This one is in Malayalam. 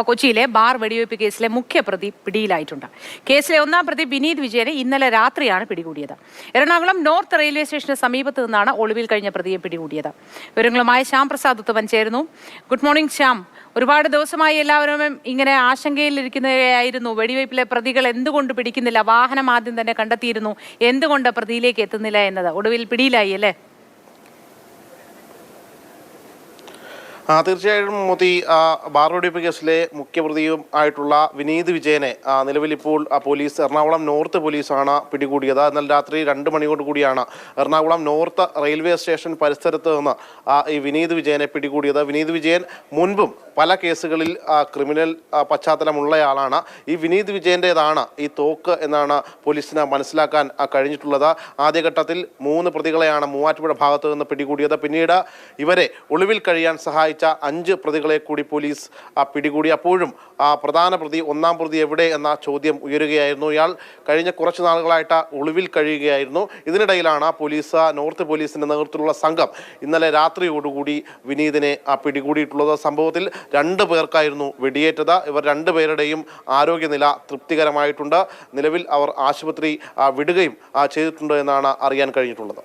കൊച്ചിയിലെ ബാർ വെടിവയ്പ് കേസിലെ മുഖ്യപ്രതി പിടിയിലായിട്ടുണ്ട്. കേസിലെ ഒന്നാം പ്രതി വിനീത് വിജയനെ ഇന്നലെ രാത്രിയാണ് പിടികൂടിയത്. എറണാകുളം നോർത്ത് റെയിൽവേ സ്റ്റേഷന് സമീപത്ത് നിന്നാണ് ഒളിവിൽ കഴിഞ്ഞ പ്രതിയെ പിടികൂടിയത്. വിവരങ്ങളുമായി ശ്യാം പ്രസാദ് ഉത്തമൻ ചേരുന്നു. Good morning Shyam. ഒരുപാട് ദിവസമായി എല്ലാവരും ഇങ്ങനെ ആശങ്കയിലിരിക്കുന്നവരായിരുന്നു. വെടിവയ്പിലെ പ്രതികൾ എന്തുകൊണ്ട് പിടിക്കുന്നില്ല, വാഹനം ആദ്യം തന്നെ കണ്ടെത്തിയിരുന്നു, എന്തുകൊണ്ട് പ്രതിയിലേക്ക് എത്തുന്നില്ല എന്നത്. ഒടുവിൽ പിടിയിലായി അല്ലേ? തീർച്ചയായും മോദി, ബാർ വെടിവയ്പ് കേസിലെ മുഖ്യപ്രതിയും ആയിട്ടുള്ള വിനീത് വിജയനെ നിലവിൽ ഇപ്പോൾ പോലീസ് എറണാകുളം നോർത്ത് പോലീസാണ് പിടികൂടിയത്. എന്നാൽ രാത്രി 2 മണിയോട് കൂടിയാണ് എറണാകുളം നോർത്ത് റെയിൽവേ സ്റ്റേഷൻ പരിസരത്ത് നിന്ന് ഈ വിനീത് വിജയനെ പിടികൂടിയത്. വിനീത് വിജയൻ മുൻപും പല കേസുകളിൽ ക്രിമിനൽ പശ്ചാത്തലമുള്ളയാളാണ്. ഈ വിനീത് വിജയൻ്റേതാണ് ഈ തോക്ക് എന്നാണ് പോലീസിന് മനസ്സിലാക്കാൻ കഴിഞ്ഞിട്ടുള്ളത്. ആദ്യഘട്ടത്തിൽ 3 പ്രതികളെയാണ് മൂവാറ്റുപുഴ ഭാഗത്ത് നിന്ന് പിടികൂടിയത്. പിന്നീട് ഇവരെ ഒളിവിൽ കഴിയാൻ സഹായിച്ച 5 പ്രതികളെ കൂടി പോലീസ് പിടികൂടി. അപ്പോഴും പ്രധാന പ്രതി, ഒന്നാം പ്രതി എവിടെ എന്ന ചോദ്യം ഉയരുകയായിരുന്നു. ഇയാൾ കഴിഞ്ഞ കുറച്ച് നാളുകളായിട്ട് ഒളിവിൽ കഴിയുകയായിരുന്നു. ഇതിനിടയിലാണ് നോർത്ത് പോലീസിന്റെ നേതൃത്വത്തിലുള്ള സംഘം ഇന്നലെ രാത്രിയോടുകൂടി വിനീതിനെ പിടികൂടിയിട്ടുള്ളത്. സംഭവത്തിൽ 2 പേർക്കായിരുന്നു വെടിയേറ്റത്. ഇവർ 2 പേരുടെയും ആരോഗ്യനില തൃപ്തികരമായിട്ടുണ്ട്. നിലവിൽ അവർ ആശുപത്രി വിടുകയും ചെയ്തിട്ടുണ്ട് എന്നാണ് അറിയാൻ കഴിഞ്ഞിട്ടുള്ളത്.